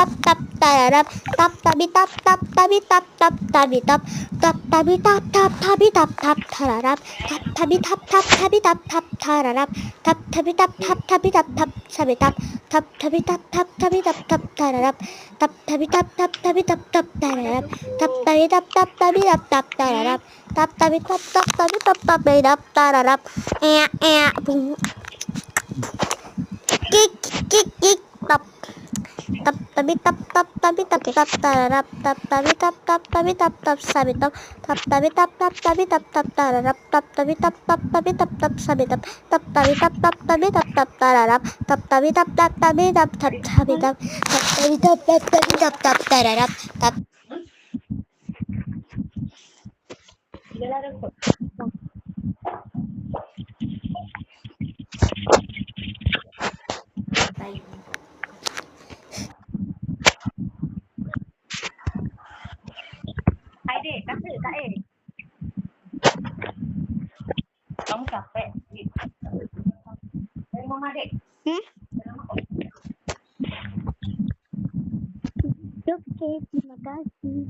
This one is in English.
tap tap tararap, tap tabi tap tap tabi tap tap tabi tap tabi tap tap tabi tap tap tararap, tap tabi tap tap tabi tap tap tararap, tap tabi tap tap tabi tap tap tabi tap tabi tap tap tabi tap tap tararap, tap tabi tap tap tabi tap tap tararap, tap tabi tap tap tabi tap tap tararap, tap tabi tap tap tabi tap tap tabi tap tararap, bung kik kik kik tap tap tabi tap tap tabi tap tap tararap, tap tabi tap tap tabi tap tap sabi tap tabi tap tap tabi tap tap tararap, tap tabi tap tap tabi tap tap sabi tap tabi tap tap tabi tap tap tararap, tap tabi tap tap tabi tap tap sabi tap tabi tap tap tabi tap tap tararap, tap Hai dek, kasih kak kamu capek? Dari mama dek. Oke, terima kasih.